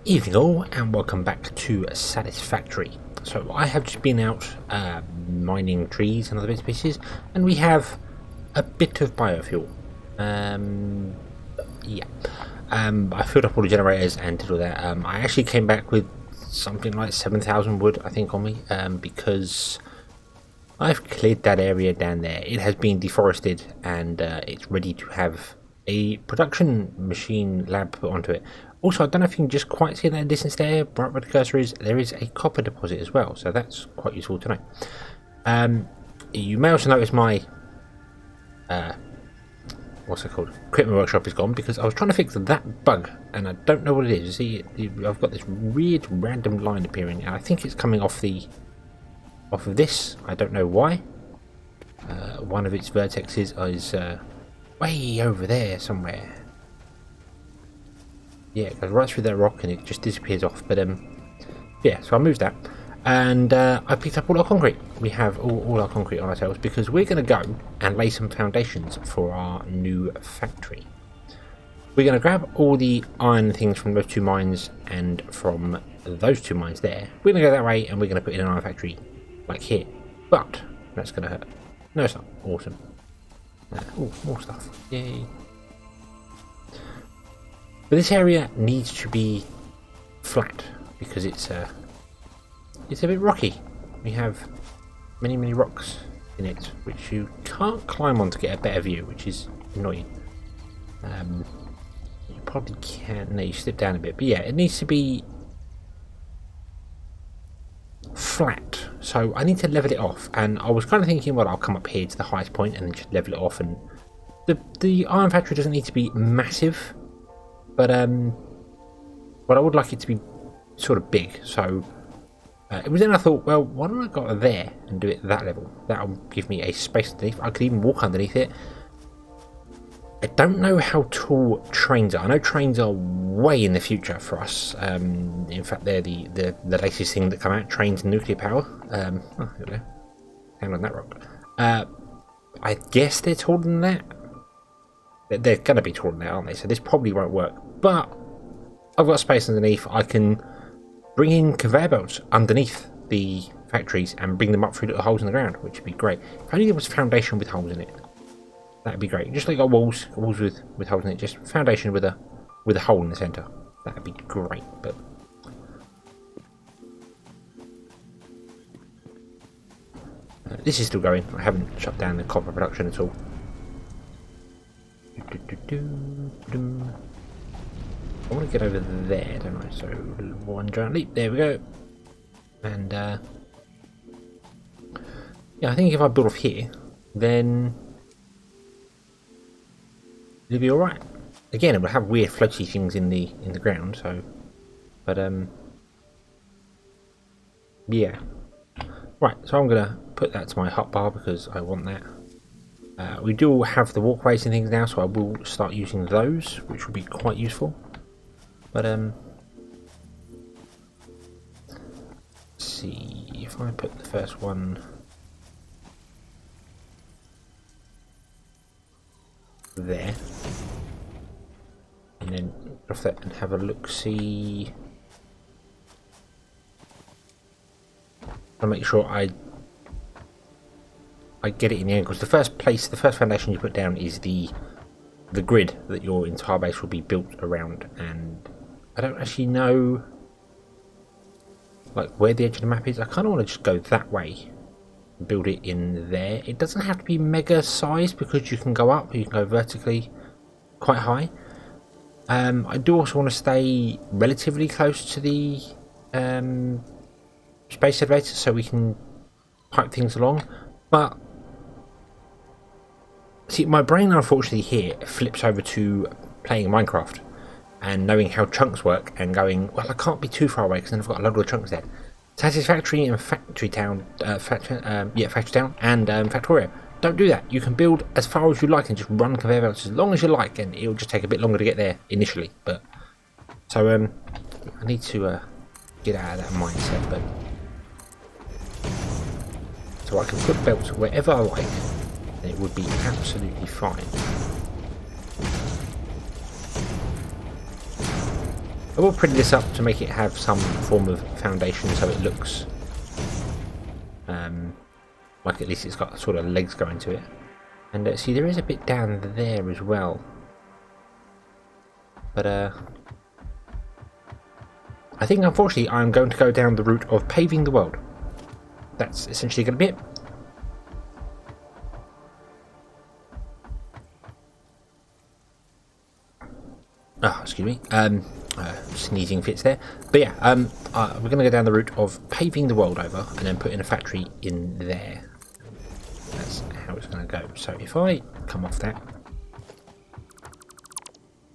Evening all, and welcome back to Satisfactory. So I have just been out mining trees and other bits and pieces, and we have a bit of biofuel. I filled up all the generators and did all that. I actually came back with something like 7,000 wood, I think, on me, because I've cleared that area down there. It has been deforested, and it's ready to have a production machine lab put onto it. Also, I don't know if you can just quite see that in the distance there, right where the cursor is, there is a copper deposit as well, so that's quite useful to know. You may also notice my, what's it called? Equipment workshop is gone because I was trying to fix that bug, and I don't know what it is. You see, I've got this weird random line appearing, and I think it's coming off of this. I don't know why. One of its vertexes is way over there somewhere. Yeah, it goes right through that rock and it just disappears off. But yeah, so I moved that, and I picked up all our concrete. We have all our concrete on ourselves because we're going to go and lay some foundations for our new factory. We're going to grab all the iron things from those two mines and from those two mines there. We're going to go that way and we're going to put in an iron factory like here. But that's going to hurt. No, it's not. Awesome. Oh, more stuff. Yay. But this area needs to be flat because it's a bit rocky. We have many rocks in it which you can't climb on to get a better view, which is annoying. You probably can. No, you slip down a bit, but yeah, it needs to be flat. So I need to level it off, and I was kind of thinking, well, I'll come up here to the highest point and then just level it off. And the iron factory doesn't need to be massive. But I would like it to be sort of big, so it was then I thought, well, why don't I go up there and do it that level? That'll give me a space underneath. I could even walk underneath it. I don't know how tall trains are. I know trains are way in the future for us. In fact, they're the latest thing that come out, trains and nuclear power. Oh, there we go. Hang on that rock. I guess they're taller than that. They're going to be taller than that, aren't they? So this probably won't work. But I've got space underneath. I can bring in conveyor belts underneath the factories and bring them up through little holes in the ground, which would be great. If only there was a foundation with holes in it, that'd be great. Just like got walls with holes in it. Just foundation with a hole in the centre. That'd be great. But this is still going. I haven't shut down the copper production at all. I want to get over there, don't I? So one giant leap. There we go. And yeah, I think if I build off here, then it'll be all right. Again, it will have weird floaty things in the ground. So, but yeah. Right. So I'm gonna put that to my hotbar because I want that. We do have the walkways and things now, so I will start using those, which will be quite useful. But let's see if I put the first one there, and then off that and have a look. See, I'll make sure I get it in the end, because the first foundation you put down is the grid that your entire base will be built around, and I don't actually know like where the edge of the map is. I kind of want to just go that way and build it in there. It doesn't have to be mega sized because you can go up, you can go vertically quite high. I do also want to stay relatively close to the space elevator so we can pipe things along, but see, my brain unfortunately here flips over to playing Minecraft and knowing how chunks work and going, well, I can't be too far away because then I've got a load of chunks there. Satisfactory and Factory Town, Factory Town and Factoria. Don't do that. You can build as far as you like and just run conveyor belts as long as you like, and it'll just take a bit longer to get there initially. But so I need to get out of that mindset. But so I can put belts wherever I like. It would be absolutely fine. I will print this up to make it have some form of foundation so it looks like at least it's got sort of legs going to it. And see, there is a bit down there as well. But I think unfortunately I'm going to go down the route of paving the world. That's essentially going to be it. Oh, excuse me. Sneezing fits there. But yeah, we're going to go down the route of paving the world over and then putting a factory in there. That's how it's going to go. So if I come off that,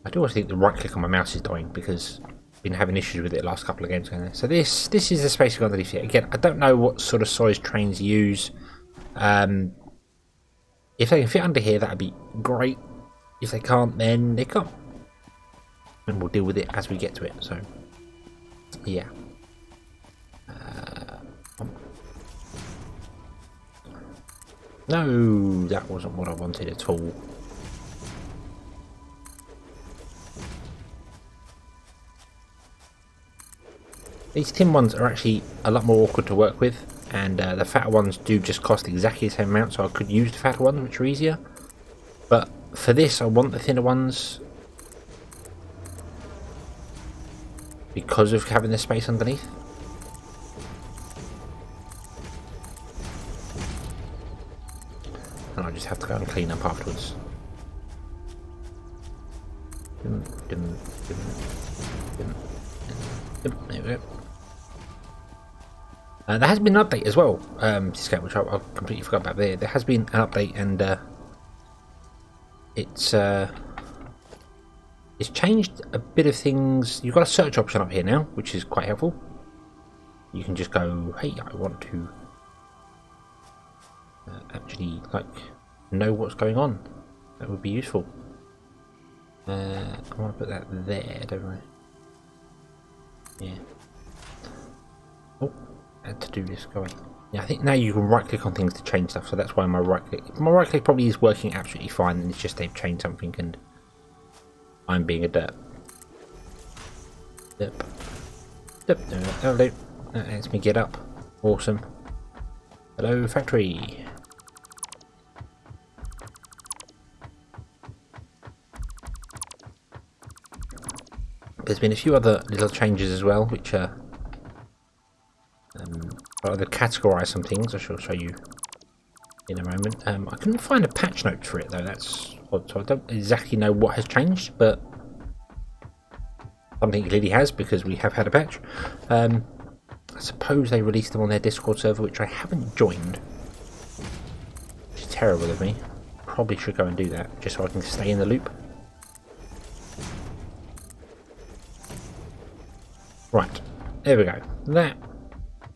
I do also think the right click on my mouse is dying because I've been having issues with it the last couple of games going there. So this is the space we've got underneath here. Again, I don't know what sort of size trains use. If they can fit under here, that'd be great. If they can't, then they can't. And we'll deal with it as we get to it. So, yeah. No, that wasn't what I wanted at all. These thin ones are actually a lot more awkward to work with, and the fatter ones do just cost exactly the same amount, so I could use the fatter ones, which are easier. But for this, I want the thinner ones because of having the space underneath. And I just have to go and clean up afterwards. There we go. There has been an update as well, which I completely forgot about there. There has been an update, and it's changed a bit of things. You've got a search option up here now, which is quite helpful. You can just go, hey, I want to actually know what's going on. That would be useful. I want to put that there, don't I? Yeah. Oh, I had to do this. Go away. Yeah, I think now you can right click on things to change stuff, so that's why my right click probably is working absolutely fine, and it's just they've changed something and I'm being a derp. Derp. Hello. That lets me get up. Awesome. Hello, factory. There's been a few other little changes as well, which are either categorise some things. I shall show you in a moment. I couldn't find a patch note for it though. That's odd. So I don't exactly know what has changed, but something clearly has because we have had a patch. I suppose they released them on their Discord server, which I haven't joined, which is terrible of me. Probably should go and do that just so I can stay in the loop. Right, there we go.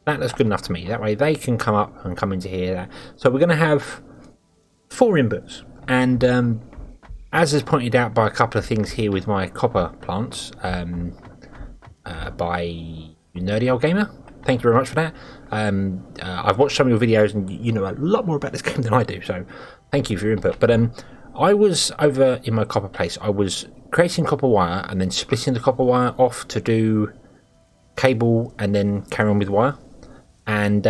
That looks good enough to me. That way they can come up and come into here. So we're going to have 4 inputs, and as is pointed out by a couple of things here with my copper plants, by Nerdy Old Gamer. Thank you very much for that. I've watched some of your videos, and you know a lot more about this game than I do. So thank you for your input. But I was over in my copper place. I was creating copper wire and then splitting the copper wire off to do cable and then carry on with wire, and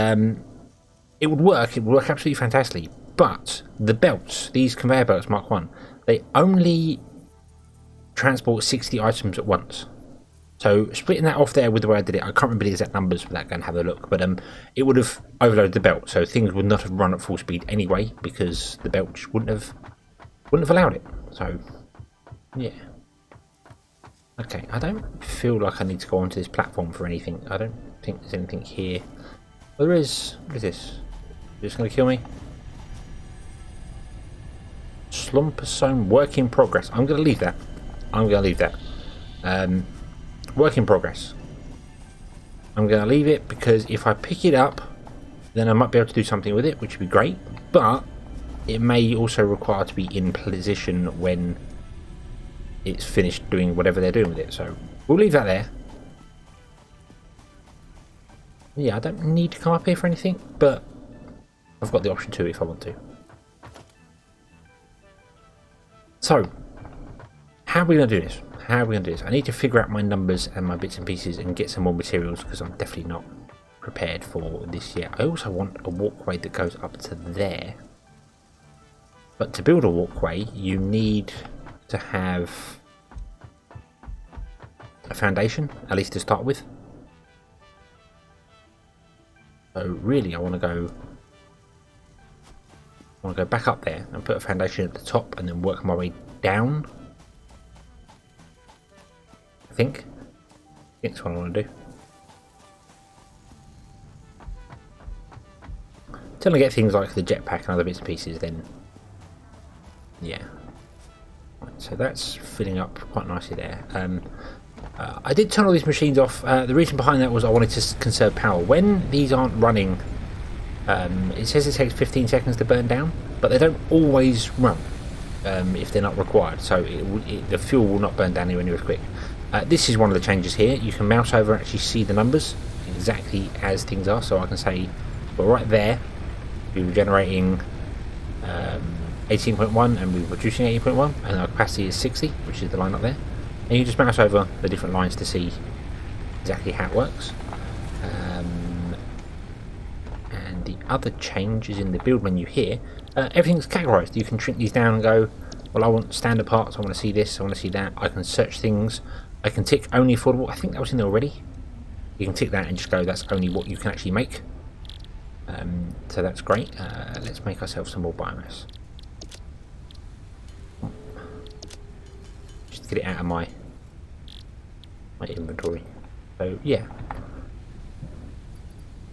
it would work absolutely fantastically. But the belts, these conveyor belts Mark 1, they only transport 60 items at once. So splitting that off there with the way I did it, I can't remember the exact numbers for that, go and have a look, but it would have overloaded the belt, so things would not have run at full speed anyway because the belt just wouldn't have allowed it. So yeah. Okay, I don't feel like I need to go onto this platform for anything. I don't think there's anything here. Well, there is. What is this? Is this going to kill me? Slumpasome work in progress. I'm going to leave that. Work in progress. I'm going to leave it because if I pick it up, then I might be able to do something with it, which would be great. But it may also require to be in position when it's finished doing whatever they're doing with it, so we'll leave that there. Yeah, I don't need to come up here for anything, but I've got the option to if I want to. So, how are we going to do this? how are we going to do this? I need to figure out my numbers and my bits and pieces and get some more materials because I'm definitely not prepared for this yet. I also want a walkway that goes up to there. But to build a walkway, you need to have a foundation, at least to start with. So really, I want to go back up there and put a foundation at the top, and then work my way down. I think that's what I want to do. Until I get things like the jetpack and other bits and pieces, then yeah. Right, so that's filling up quite nicely there. I did turn all these machines off. The reason behind that was I wanted to conserve power. When these aren't running, it says it takes 15 seconds to burn down, but they don't always run if they're not required. So the fuel will not burn down anywhere near as quick. This is one of the changes here. You can mouse over and actually see the numbers exactly as things are. So I can say, well, right there, we were generating 18.1 and we're producing 18.1, and our capacity is 60, which is the line up there. And you just mouse over the different lines to see exactly how it works. And the other change is in the build menu here. Everything's categorized. You can shrink these down and go, well, I want standard parts, I want to see this, I want to see that. I can search things. I can tick only affordable. I think that was in there already. You can tick that and just go, that's only what you can actually make. So that's great. Let's make ourselves some more biomass. Just get it out of my inventory. So yeah.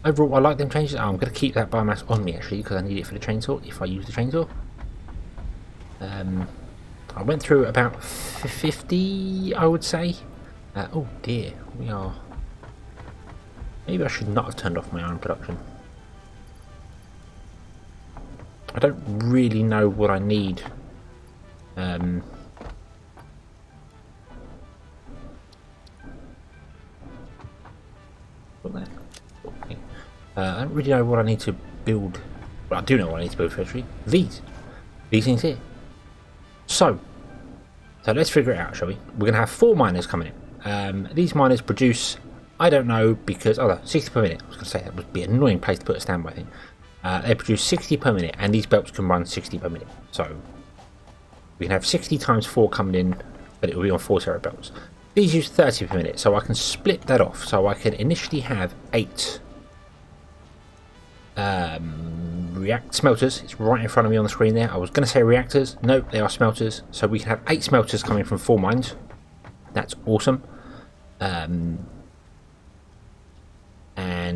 Overall, I like them changes. I'm going to keep that biomass on me actually because I need it for the chainsaw if I use the chainsaw. I went through about 50, I would say. Oh dear, we are. Maybe I should not have turned off my iron production. I don't really know what I need. I don't really know what I need to build. Well, I do know what I need to build first. These things here. So let's figure it out, shall we? We're going to have 4 miners coming in. These miners produce, I don't know, because 60 per minute. I was going to say that would be an annoying place to put a standby thing. They produce 60 per minute, and these belts can run 60 per minute. So we can have 60 times 4 coming in, but it will be on 4 tera belts. These use 30 per minute, so I can split that off. So I can initially have 8 react smelters. It's right in front of me on the screen there. I was going to say reactors. No, they are smelters. So we can have 8 smelters coming from 4 mines. That's awesome. And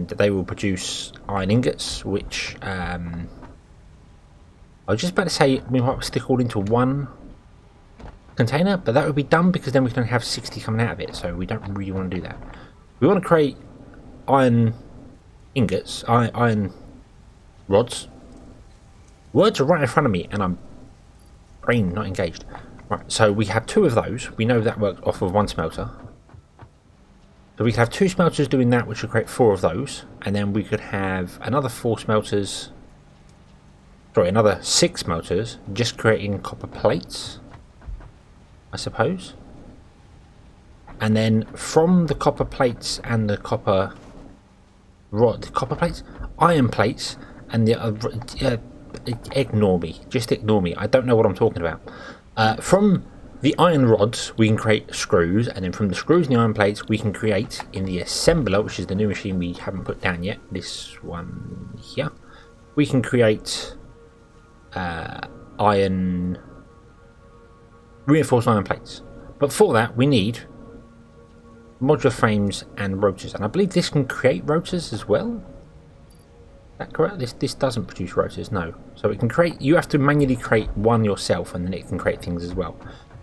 they will produce iron ingots, which I was just about to say we might stick all into one container, but that would be dumb because then we can have 60 coming out of it, so we don't really want to do that. We want to create iron ingots, iron rods. Words are right in front of me and I'm brain not engaged. Right, so we have 2 of those. We know that works off of 1 smelter. So we could have 2 smelters doing that, which would create 4 of those, and then we could have another 4 smelters, sorry, another 6 smelters, just creating copper plates, I suppose. And then from the copper plates and the copper plates, iron plates, and the ignore me, just ignore me. I don't know what I'm talking about. From the iron rods, we can create screws, and then from the screws and the iron plates, we can create in the assembler, which is the new machine we haven't put down yet, this one here, we can create reinforced iron plates. But for that, we need modular frames and rotors, and I believe this can create rotors as well. Is that correct? This doesn't produce rotors, no. So it can create. You have to manually create one yourself, and then it can create things as well.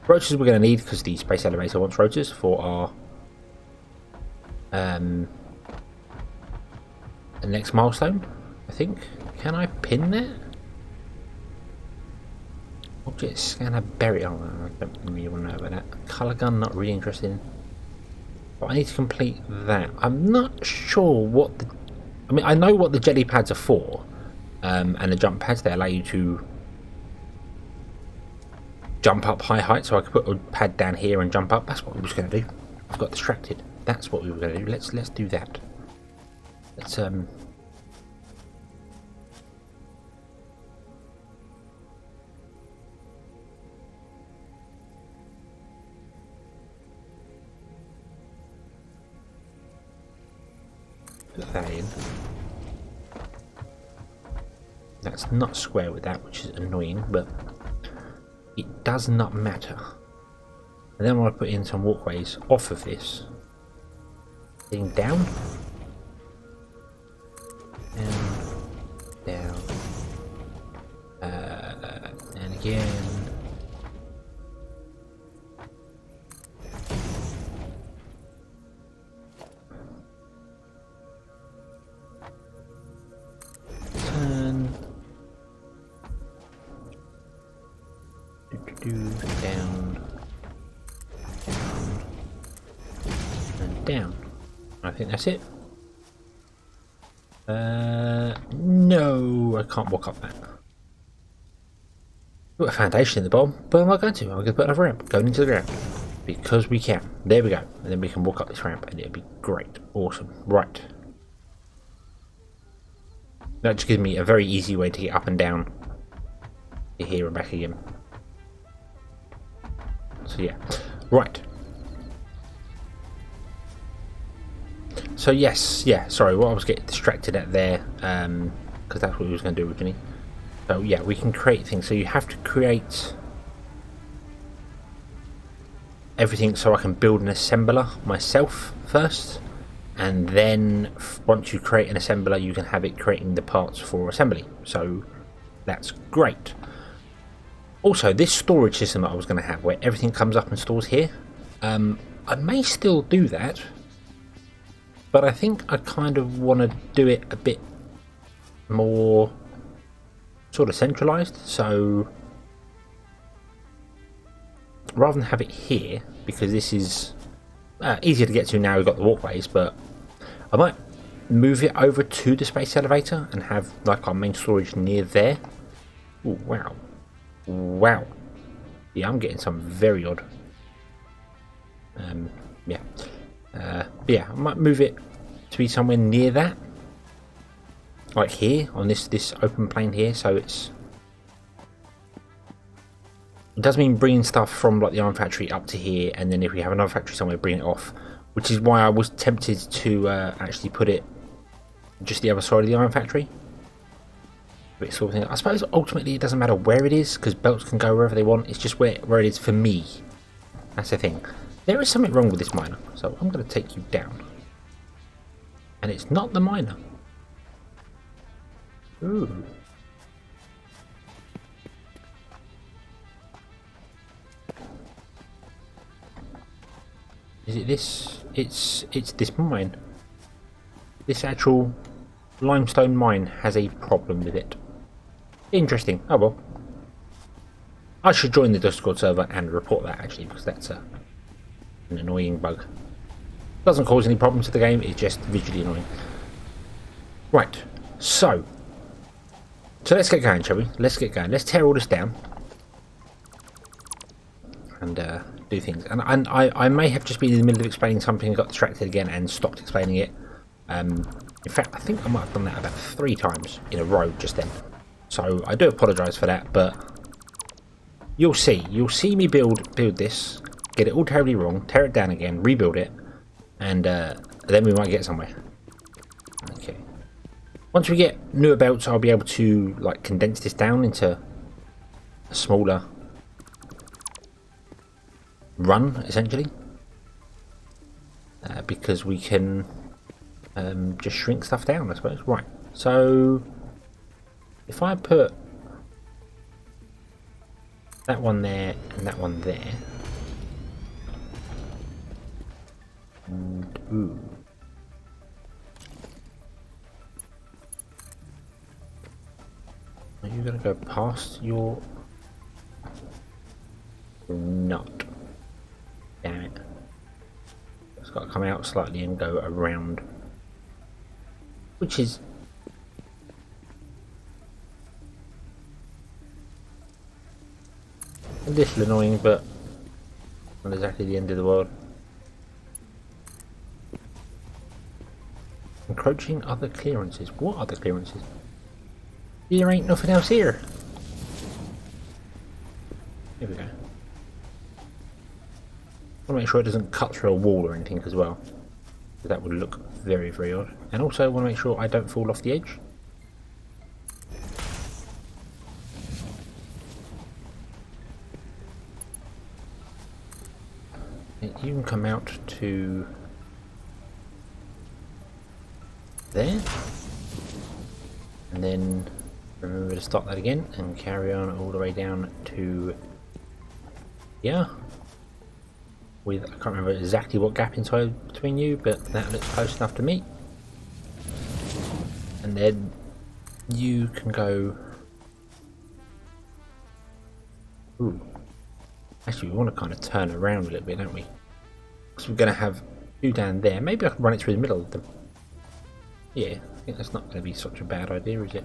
Rotors we're going to need because the space elevator wants rotors for our the next milestone, I think. Can I pin that? Object scanner berry. Oh, I don't really want to know about that. Colour gun, not really interested in. But I need to complete that. I'm not sure what the. I mean, I know what the jelly pads are for, and the jump pads, they allow you to jump up high height, so I could put a pad down here and jump up. That's what we was going to do. I've got distracted. That's what we were going to do. Let's do that. Let's put that in. That's not square with that, which is annoying, but it does not matter. And then I want to put in some walkways off of this. Getting down. Down. And again. Turn. Down. And down. I think that's it. No, I can't walk up that. Put a foundation in the bottom, but I'm not going to. I'm going to put another ramp going into the ground because we can. There we go, and then we can walk up this ramp, and it'll be great, awesome. Right, that just gives me a very easy way to get up and down to here and back again. So yeah, right. So yes, yeah, sorry, what I was getting distracted at there, because that's what we was going to do originally. So yeah, we can create things. So you have to create everything so I can build an assembler myself first, and then once you create an assembler, you can have it creating the parts for assembly. So that's great. Also, this storage system that I was going to have, where everything comes up and stores here, I may still do that. But I think I kind of want to do it a bit more sort of centralized. So rather than have it here, because this is easier to get to now, we've got the walkways, but I might move it over to the space elevator and have like our main storage near there. Ooh, wow. Wow. Yeah, I'm getting some very odd. Yeah. Yeah, I might move it to be somewhere near that, like here on this open plane here. So it does mean bringing stuff from like the iron factory up to here, and then if we have another factory somewhere, bring it off. Which is why I was tempted to actually put it just the other side of the iron factory. But sort of thing. I suppose ultimately it doesn't matter where it is, because belts can go wherever they want. It's just where it is for me. That's the thing. There is something wrong with this miner, so I'm going to take you down. And it's not the miner. Ooh. Is it this? It's this mine. This actual limestone mine has a problem with it. Interesting. Oh well. I should join the Discord server and report that actually, because that's an annoying bug. Doesn't cause any problems to the game, it's just visually annoying. Right, so let's get going, shall we? Let's get going. Let's tear all this down and do things. And I may have just been in the middle of explaining something, got distracted again and stopped explaining it. In fact, I think I might have done that about 3 times in a row just then. So I do apologise for that, but you'll see me build this, get it all terribly wrong, tear it down again, rebuild it, and then we might get somewhere. Okay. Once we get newer belts, I'll be able to like condense this down into a smaller run, essentially, because we can just shrink stuff down, I suppose. Right. So if I put that one there and that one there. And, ooh. Are you going to go past your... You're not. Damn it. It's got to come out slightly and go around. Which is... A little annoying, but not exactly the end of the world. Encroaching other clearances. What other clearances? There ain't nothing else here. Here we go. I want to make sure it doesn't cut through a wall or anything as well. That would look very, very odd. And also I want to make sure I don't fall off the edge. You can come out to there. And then remember to start that again and carry on all the way down to here. With, I can't remember exactly what gap inside between you, but that looks close enough to me. And then you can go. Ooh. Actually, we want to kind of turn around a little bit, don't we? Because we're going to have two down there. Maybe I can run it through the middle of them. Yeah, I think that's not going to be such a bad idea, is it?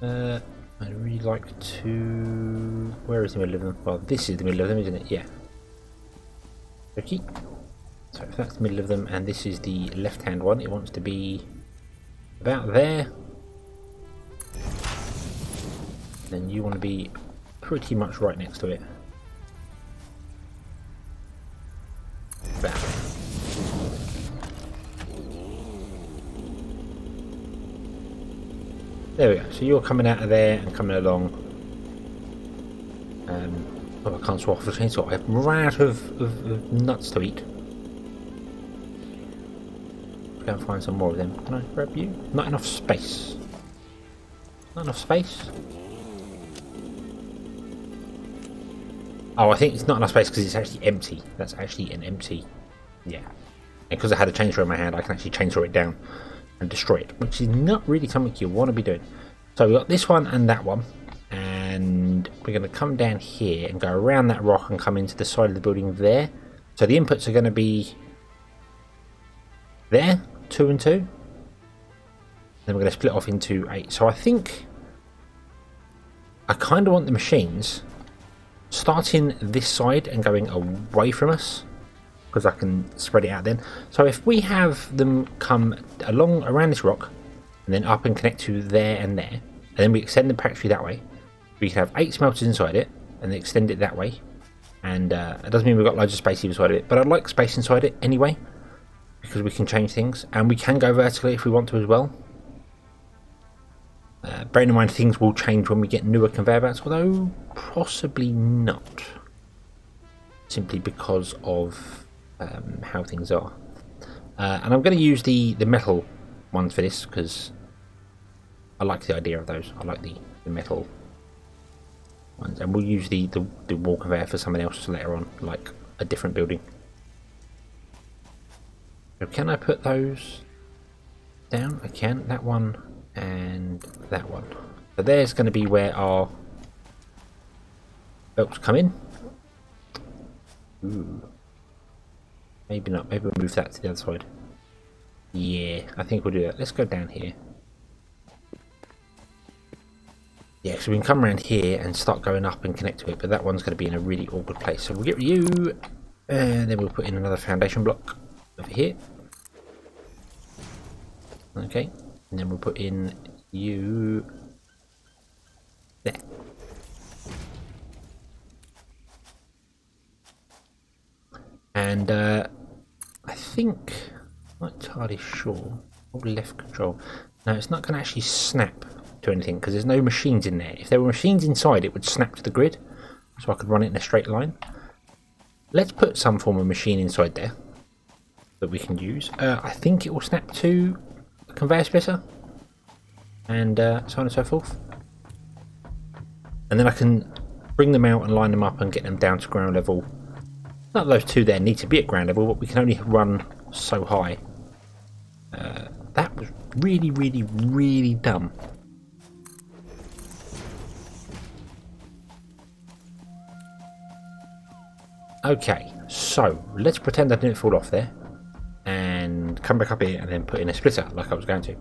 I'd really like to... Where is the middle of them? Well, this is the middle of them, isn't it? Yeah. Okay. So if that's the middle of them and this is the left-hand one, it wants to be about there. Then you want to be pretty much right next to it. About there. There we go, so you're coming out of there and coming along. Oh, I can't swap off the chainsaw. I've run out of nuts to eat. Go and find some more of them. Can I grab you? Not enough space. Not enough space? Oh, I think it's not enough space because it's actually empty. That's actually an empty... Yeah. And because I had a chainsaw in my hand, I can actually chainsaw it down and destroy it, which is not really something you want to be doing. So we've got this one and that one, and we're going to come down here and go around that rock and come into the side of the building there. So the inputs are going to be there, 2 and 2. Then we're going to split off into 8. So I think I kind of want the machines starting this side and going away from us, because I can spread it out then. So if we have them come along around this rock and then up and connect to there and there, and then we extend the factory that way, we can have 8 smelters inside it and then extend it that way. And it doesn't mean we've got loads of space either side of it, but I'd like space inside it anyway, because we can change things and we can go vertically if we want to as well. Bearing in mind things will change when we get newer conveyor belts, although possibly not, simply because of how things are. And I'm going to use the metal ones for this because I like the idea of those. I like the metal ones, and we'll use the wall conveyor for something else later on, like a different building. So can I put those down? I can. That one and that one. So there's going to be where our belts come in. Ooh. Maybe not. Maybe we'll move that to the other side. Yeah, I think we'll do that. Let's go down here. Yeah, so we can come around here and start going up and connect to it, but that one's going to be in a really awkward place. So we'll get you, and then we'll put in another foundation block over here. Okay, and then we'll put in you there. And I think, I'm not entirely sure, probably left control. No, it's not going to actually snap to anything because there's no machines in there. If there were machines inside, it would snap to the grid, so I could run it in a straight line. Let's put some form of machine inside there that we can use. I think it will snap to a conveyor splitter, and so on and so forth. And then I can bring them out and line them up and get them down to ground level. Not those two there need to be at ground level, but we can only run so high. That was really, really, really dumb. Okay, so let's pretend I didn't fall off there and come back up here and then put in a splitter like I was going to.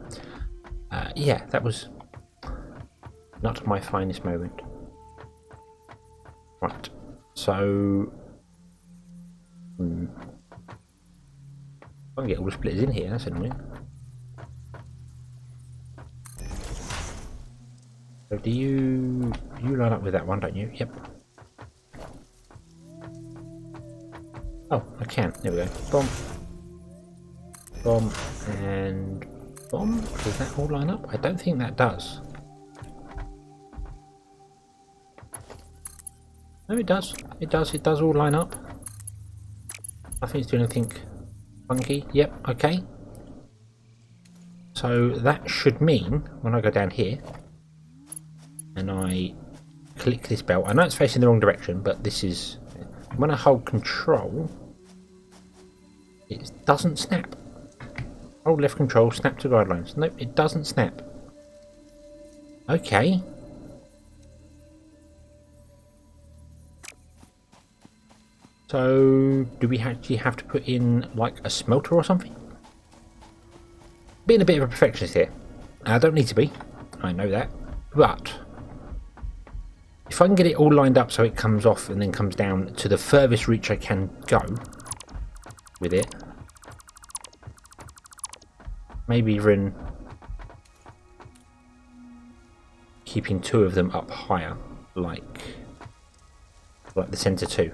Yeah, that was not my finest moment. Right, so I can get all the splitters in here, that's annoying. So do you line up with that one, don't you? Yep. Oh, I can. There we go. Bomb. Bomb and bomb. Does that all line up? I don't think that does. No, it does. It does. It does all line up. I think it's doing anything funky. Yep. Okay. So that should mean when I go down here and I click this belt, I know it's facing the wrong direction, but this is when I hold control, it doesn't snap. Hold left control, snap to guidelines. Nope, it doesn't snap. Okay. So, do we actually have to put in, like, a smelter or something? Being a bit of a perfectionist here. I don't need to be. I know that. But, if I can get it all lined up so it comes off and then comes down to the furthest reach I can go with it. Maybe even keeping two of them up higher, like the center two.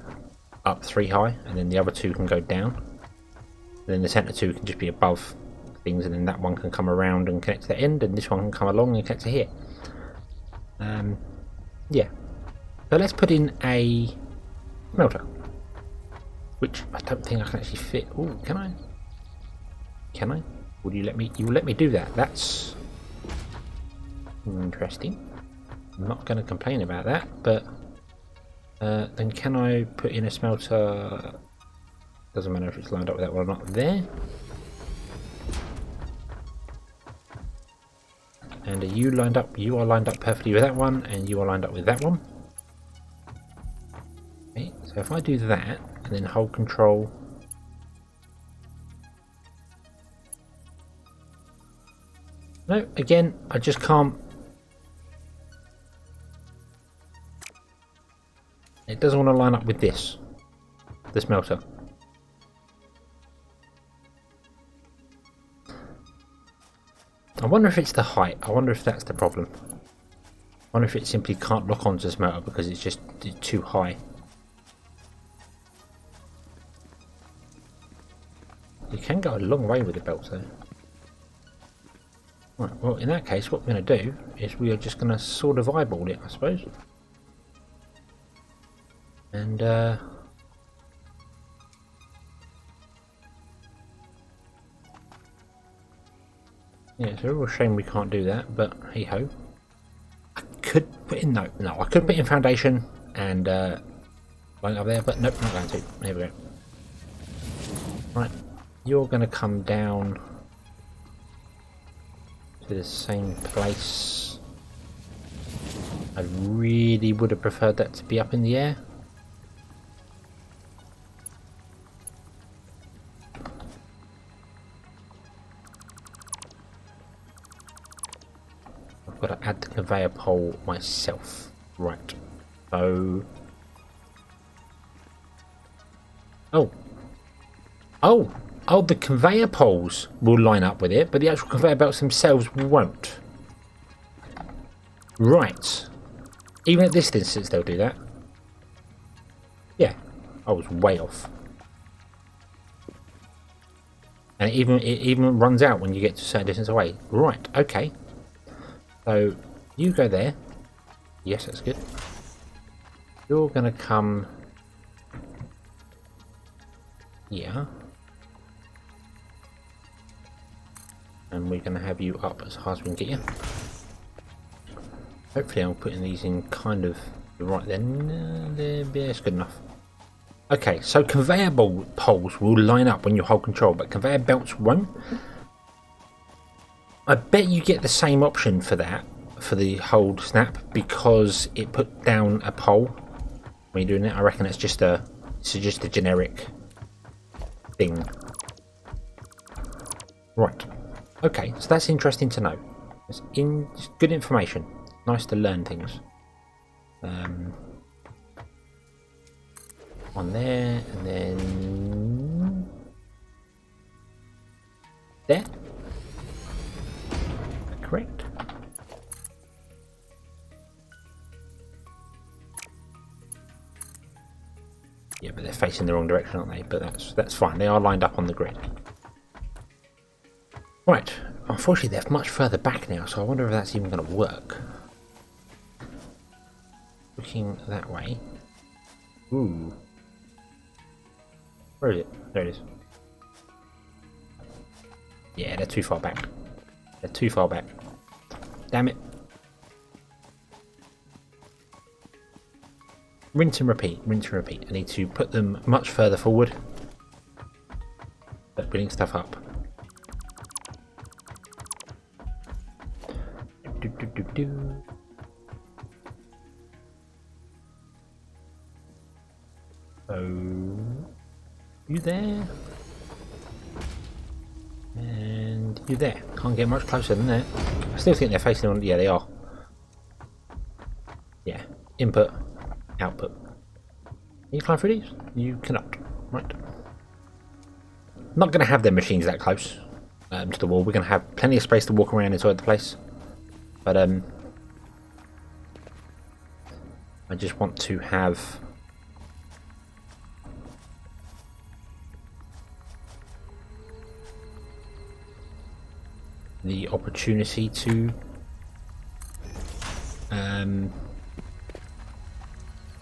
Up 3 high, and then the other 2 can go down. And then the center 2 can just be above things, and then that one can come around and connect to the end, and this one can come along and connect to here. Yeah. So let's put in a smelter, which I don't think I can actually fit. Oh, can I? Can I? Would you let me? You will let me do that? That's interesting. I'm not going to complain about that, but. Then can I put in a smelter? Doesn't matter if it's lined up with that one or not. There. And are you lined up? You are lined up perfectly with that one, and you are lined up with that one. Okay, so if I do that, and then hold control. No, again, I just can't. It doesn't want to line up with this, the smelter. I wonder if it's the height. I wonder if that's the problem. I wonder if it simply can't lock onto the smelter because it's just too high. You can go a long way with the belts though. Right, well in that case what we're going to do is we are just going to sort of eyeball it, I suppose. And yeah, it's a real shame we can't do that, but hey ho. I could put in I could put in foundation and line up there, but nope, not going to. There we go. Right, you're going to come down to the same place. I really would have preferred that to be up in the air. Got to add the conveyor pole myself. Right. So. Oh, the conveyor poles will line up with it, but the actual conveyor belts themselves won't. Right. Even at this distance, they'll do that. Yeah, I was way off. And it even runs out when you get to a certain distance away. Right. Okay. So, you go there. Yes, that's good. You're going to come here. And we're going to have you up as high as we can get you. Hopefully I'm putting these in kind of right then. Yeah, it's good enough. Okay, so conveyor poles will line up when you hold control, but conveyor belts won't. I bet you get the same option for that, for the hold snap, because it put down a pole when you're doing it. I reckon it's just a generic thing. Right. Okay, so that's interesting to know. It's good information. Nice to learn things. On there, and then there. Correct. Yeah, but they're facing the wrong direction, aren't they? But that's fine. They are lined up on the grid. Right. Unfortunately, they're much further back now, so I wonder if that's even going to work. Looking that way. Ooh. Where is it? There it is. Yeah, they're too far back. They're too far back. Damn it. Rinse and repeat, rinse and repeat. I need to put them much further forward. But building stuff up. So, you there? And you there. Can't get much closer than that. I still think they're facing on. Yeah, they are. Yeah. Input. Output. Can you climb through these? You cannot. Right. I'm not going to have their machines that close to the wall. We're going to have plenty of space to walk around inside the place. But I just want to have the opportunity to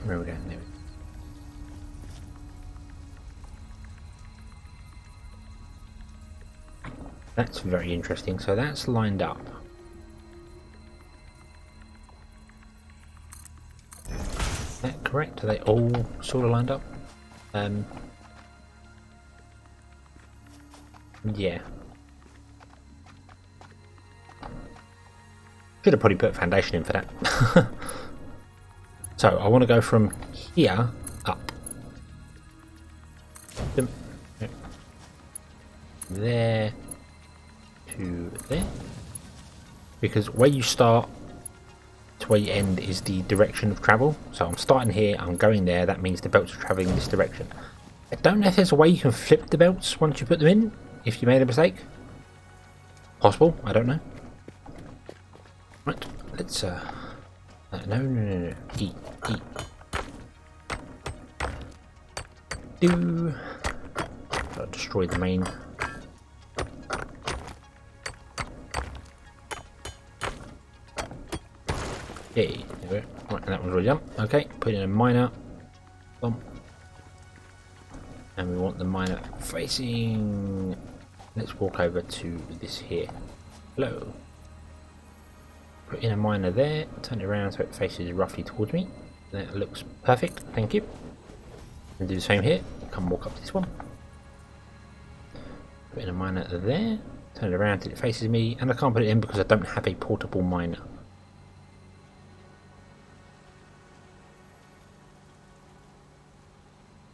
where are we going? There we go. That's very interesting. So that's lined up. Is that correct? Are they all sort of lined up? Yeah. Should have probably put a foundation in for that. So I want to go from here up. There to there. Because where you start to where you end is the direction of travel. So I'm starting here, I'm going there, that means the belts are travelling in this direction. I don't know if there's a way you can flip the belts once you put them in, if you made a mistake. Possible, I don't know. Right, let's no. E. Gotta destroy the main. Yay, there we go. Right, and that one's already done. Okay, put in a miner. Boom. And we want the miner facing. Let's walk over to this here. Hello. Put in a miner there, turn it around so it faces roughly towards me. That looks perfect, thank you. And do the same here, come walk up to this one. Put in a miner there, turn it around till it faces me, and I can't put it in because I don't have a portable miner.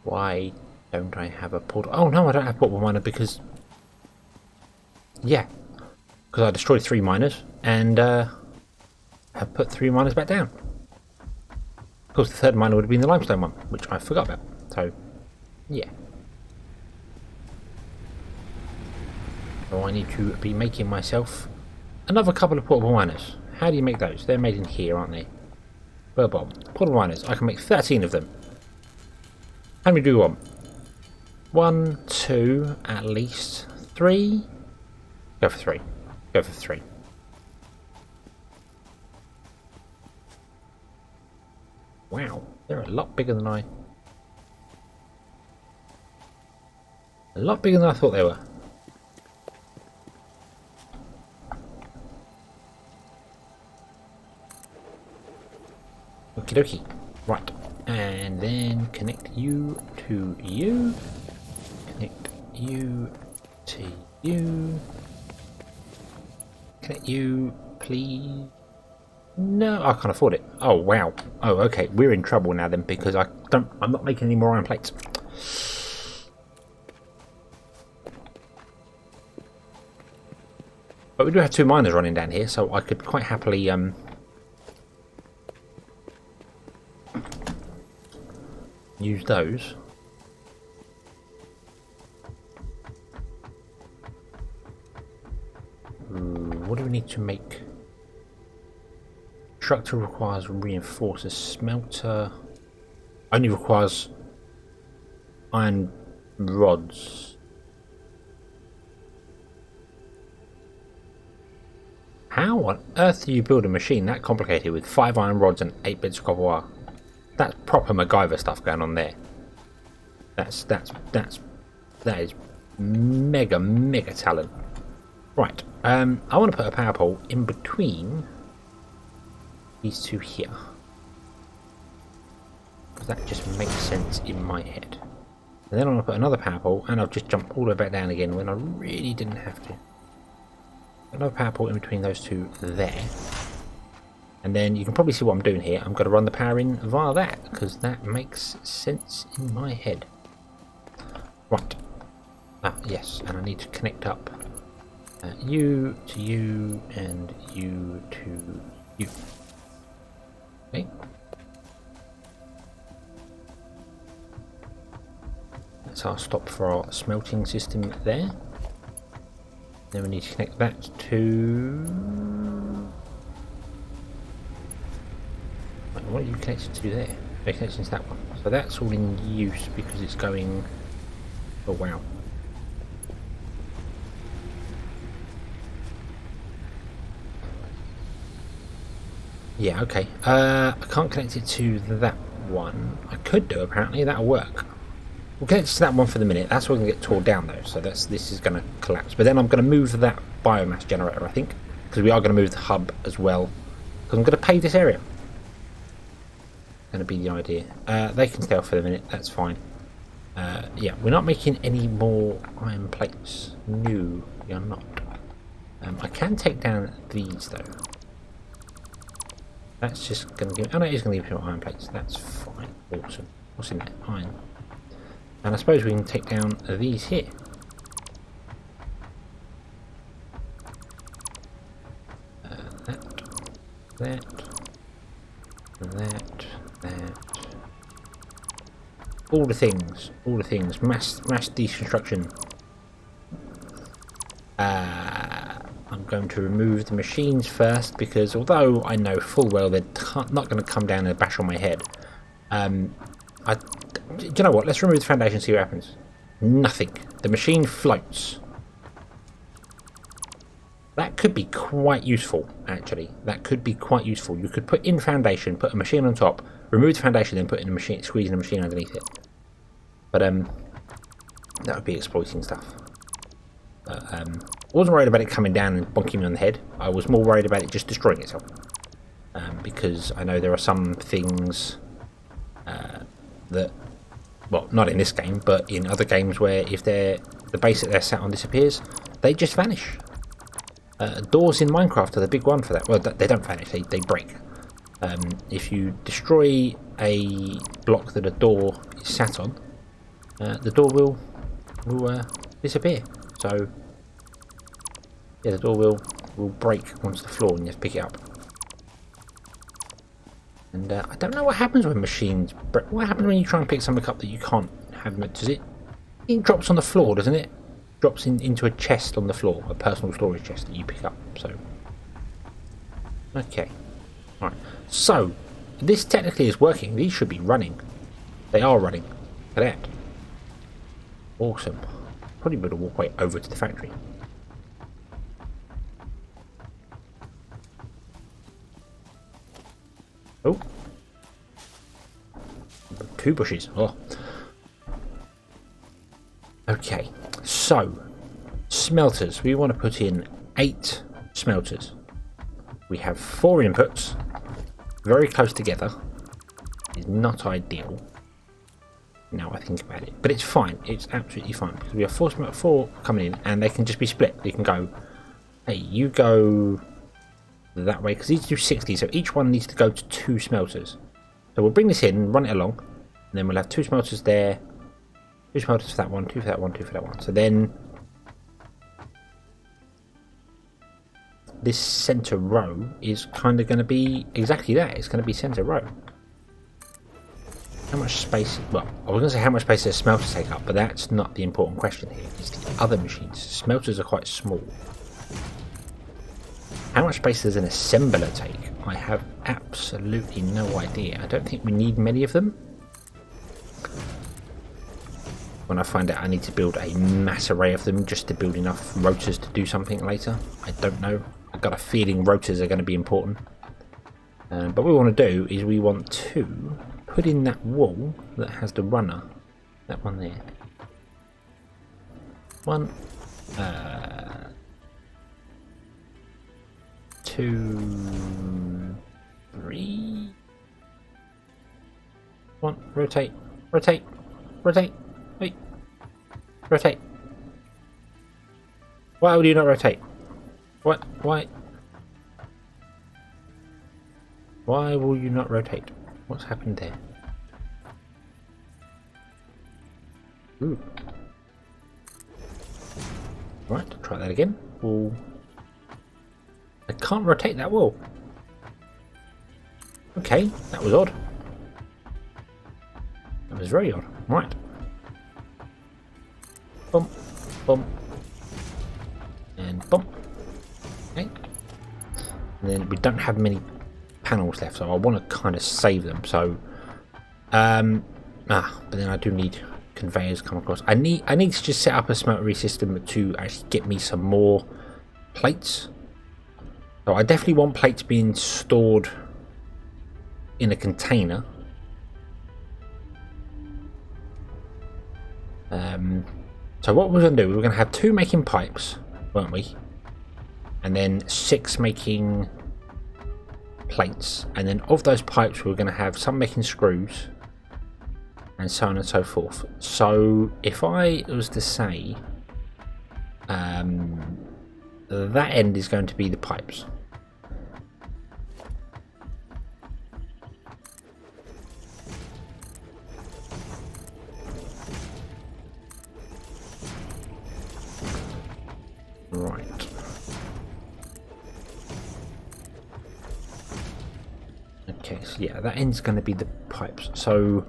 Why don't I have a portable? Oh no, I don't have a portable miner because... Yeah, because I destroyed 3 miners and have put 3 miners back down. Of course, the 3rd miner would have been the limestone one, which I forgot about. So, yeah. So I need to be making myself another couple of portable miners. How do you make those? They're made in here, aren't they? Boom. Portable miners. I can make 13 of them. How many do you want? 1, 2, at least 3. Go for 3. Go for 3. Wow, they're a lot bigger than I thought they were. Okie dokie. Right. And then connect you to you. Connect you to you. Connect you, please. No, I can't afford it. Oh wow. Oh okay, we're in trouble now then because I'm not making any more iron plates. But we do have 2 miners running down here, so I could quite happily use those. need to make... Constructor requires reinforcer. Smelter only requires iron rods. How on earth do you build a machine that complicated with 5 iron rods and 8 bits of copper wire? That's proper MacGyver stuff going on there. That is mega talent. Right, I want to put a power pole in between these two here. Because that just makes sense in my head. And then I'm going to put another power pole, and I'll just jump all the way back down again when I really didn't have to. Another power pole in between those two there. And then you can probably see what I'm doing here. I'm going to run the power in via that, because that makes sense in my head. Right. Ah, yes, and I need to connect up you to you and you to you. Okay. That's our stop for our smelting system there. Then we need to connect that to... What are you connected to there? They're connected to that one. So that's all in use because it's going... Oh wow. Yeah, okay. I can't connect it to that one. I could do, apparently. That'll work. We'll connect it to that one for the minute. That's what's going to get torn down, though. So this is going to collapse. But then I'm going to move that biomass generator, I think. Because we are going to move the hub as well. Because I'm going to pave this area. Going to be the idea. They can stay off for the minute. That's fine. Yeah, we're not making any more iron plates. No, we are not. I can take down these, though. That's just going to give... Oh no, it is going to give me iron plates. That's fine. Awesome. What's in there? Iron. And I suppose we can take down these here. That. All the things. All the things. Mass deconstruction. I'm going to remove the machines first because although I know full well they're not going to come down and bash on my head, do you know what? Let's remove the foundation and see what happens. Nothing. The machine floats. That could be quite useful, actually. That could be quite useful. You could put in foundation, put a machine on top, remove the foundation, then put in a machine, squeeze in a machine underneath it. But that would be exploiting stuff. I wasn't worried about it coming down and bonking me on the head. I was more worried about it just destroying itself. Because I know there are some things that, well, not in this game, but in other games where if the base that they're sat on disappears, they just vanish. Doors in Minecraft are the big one for that. Well, they don't vanish, they break. If you destroy a block that a door is sat on, the door will disappear. So, yeah, the door will break onto the floor and you have to pick it up. And I don't know what happens when machines break. What happens when you try and pick something up that you can't have? Does it drops on the floor, doesn't it? Drops into a chest on the floor, a personal storage chest that you pick up. So, okay, all right. So, this technically is working. These should be running. They are running. Look at that. Awesome. Probably better walk over to the factory. Oh. 2 bushes. Oh. Okay. So, smelters. We want to put in 8 smelters. We have 4 inputs. Very close together. It's not ideal. Now I think about it, but it's fine. It's absolutely fine because we have 4 coming in, and they can just be split. They can go, hey, you go that way because these do 60, so each one needs to go to 2 smelters. So we'll bring this in, run it along, and then we'll have 2 smelters there, 2 smelters for that one, 2 for that one, 2 for that one. So then this center row is kind of going to be exactly that. It's going to be center row. How much space? Well, I was going to say how much space does smelters take up, but that's not the important question here. It's the other machines. Smelters are quite small. How much space does an assembler take? I have absolutely no idea. I don't think we need many of them. When I find out I need to build a mass array of them just to build enough rotors to do something later. I don't know. I've got a feeling rotors are going to be important. But what we want to do is we want to put in that wall that has the runner. That one there. 1, 2, 3. 1, rotate, rotate, rotate. Wait, rotate. Why would you not rotate? What? Why? Why will you not rotate? What's happened there? Ooh. Right, try that again. Wall. I can't rotate that wall. Okay, that was odd. That was very odd. Right. Bump, bump, and bump. Okay. And then we don't have many panels left, so I want to kind of save them. So, but then I do need conveyors come across. I need to just set up a smeltery system to actually get me some more plates. So I definitely want plates being stored in a container. So what we're going to do, we're going to have 2 making pipes, weren't we? And then 6 making plates. And then of those pipes, we're going to have some making screws. And so on and so forth. So if I was to say that end is going to be the pipes. Right. Okay, so yeah, that end's going to be the pipes. So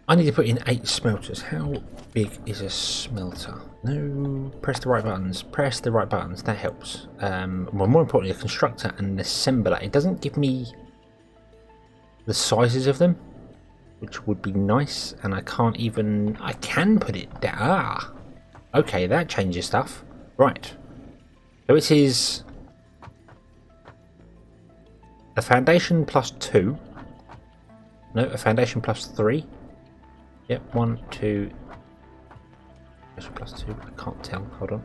I need to put in 8 smelters. How big is a smelter? No, press the right buttons. Press the right buttons. That helps. Well, more importantly, a constructor and an assembler. It doesn't give me the sizes of them, which would be nice. And I can't even... I can put it down. Ah! Okay, that changes stuff. Right. So it is a foundation plus 2. No, a foundation plus 3. Yep, 1, 2. Plus 2. I can't tell. Hold on.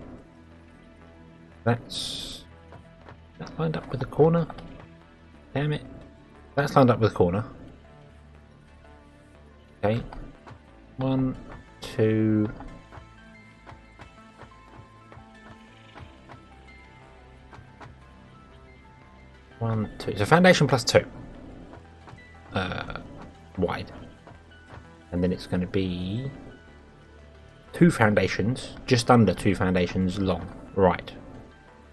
That's lined up with the corner. Damn it. That's lined up with the corner. Okay. 1, 2. One, 2. So foundation plus 2. Wide. And then it's going to be 2 foundations, just under 2 foundations long. Right.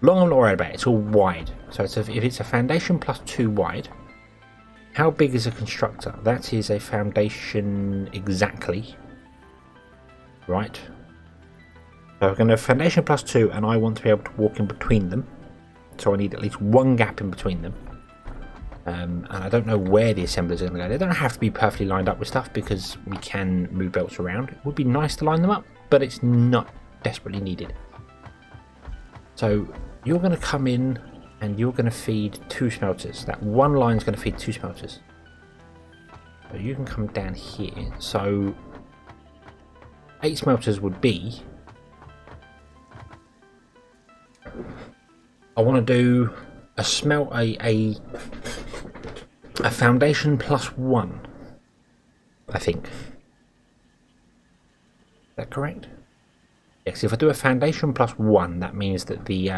Long I'm not worried about, it's all wide. So if it's a foundation plus 2 wide, how big is a constructor? That is a foundation exactly. Right. So we're going to have foundation plus 2, and I want to be able to walk in between them. So I need at least 1 gap in between them. And I don't know where the assemblers are going to go. They don't have to be perfectly lined up with stuff because we can move belts around. It would be nice to line them up, but it's not desperately needed. So you're going to come in and you're going to feed 2 smelters. That one line is going to feed 2 smelters. So you can come down here. So 8 smelters would be... I want to do a foundation plus 1, I think. Is that correct? Yes, if I do a foundation plus 1, that means that the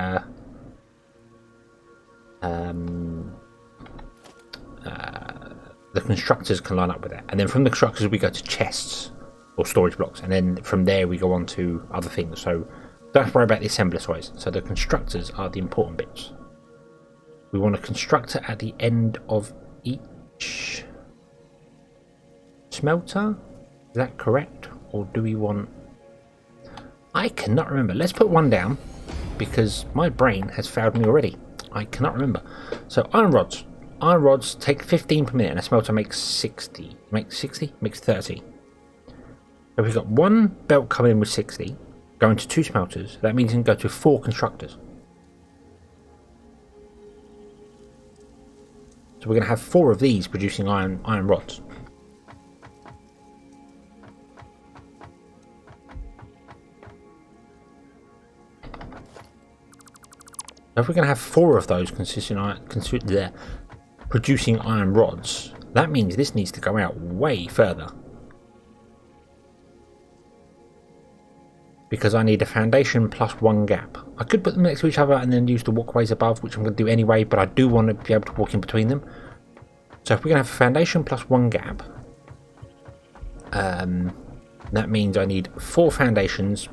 constructors can line up with that. And then from the constructors we go to chests or storage blocks, and then from there we go on to other things. So don't have to worry about the assembler size. So the constructors are the important bits. We want a constructor at the end of each smelter. Is that correct? Or do we want... I cannot remember. Let's put 1 down. because my brain has failed me already. I cannot remember. So iron rods. Iron rods take 15 per minute, and a smelter makes 60. Makes 60? Makes 30. So we've got one belt coming in with 60, going to 2 smelters. That means you can go to 4 constructors. So we're going to have 4 of these producing iron rods. So if we're going to have 4 of those producing iron rods, that means this needs to go out way further. Because I need a foundation plus 1 gap. I could put them next to each other and then use the walkways above, which I'm going to do anyway, but I do want to be able to walk in between them. So if we're going to have a foundation plus 1 gap, that means I need 4 foundations,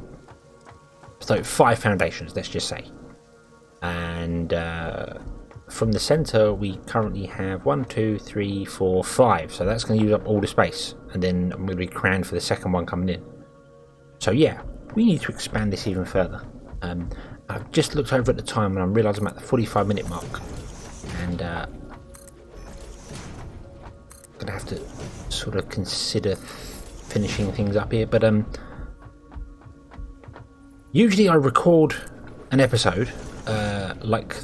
so 5 foundations, let's just say. And from the center we currently have 1, 2, 3, 4, 5, so that's going to use up all the space, and then I'm going to be crammed for the second one coming in. So yeah, we need to expand this even further. I've just looked over at the time and I realised I'm at the 45-minute mark, and I'm going to have to sort of consider finishing things up here, but usually I record an episode like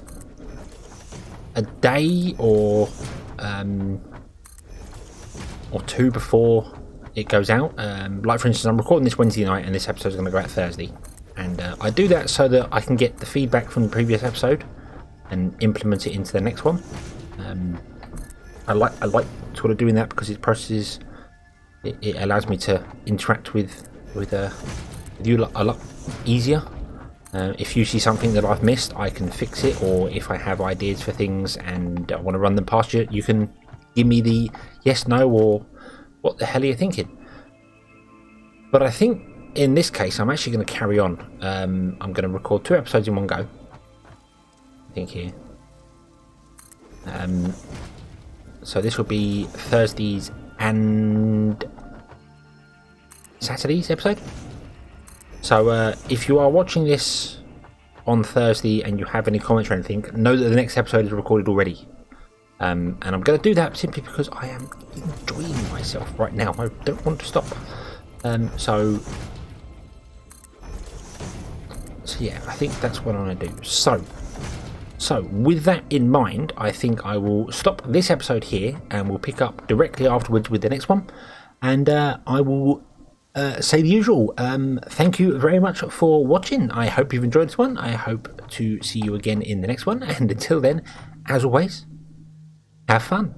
a day or 2 before it goes out. Like for instance, I'm recording this Wednesday night and this episode is going to go out Thursday, and I do that so that I can get the feedback from the previous episode and implement it into the next one. I like sort of doing that because it allows me to interact with you a lot easier. If you see something that I've missed, I can fix it, or if I have ideas for things and I want to run them past you, you can give me the yes, no, or what the hell are you thinking? But I think in this case, I'm actually going to carry on. I'm going to record 2 episodes in one go. I think here. So this will be Thursdays and Saturday's episode. So if you are watching this on Thursday and you have any comments or anything, know that the next episode is recorded already. And I'm going to do that simply because I am enjoying myself right now. I don't want to stop. So yeah, I think that's what I'm going to do. So with that in mind, I think I will stop this episode here and we'll pick up directly afterwards with the next one. And I will say the usual. Thank you very much for watching. I hope you've enjoyed this one. I hope to see you again in the next one. And until then, as always, have fun.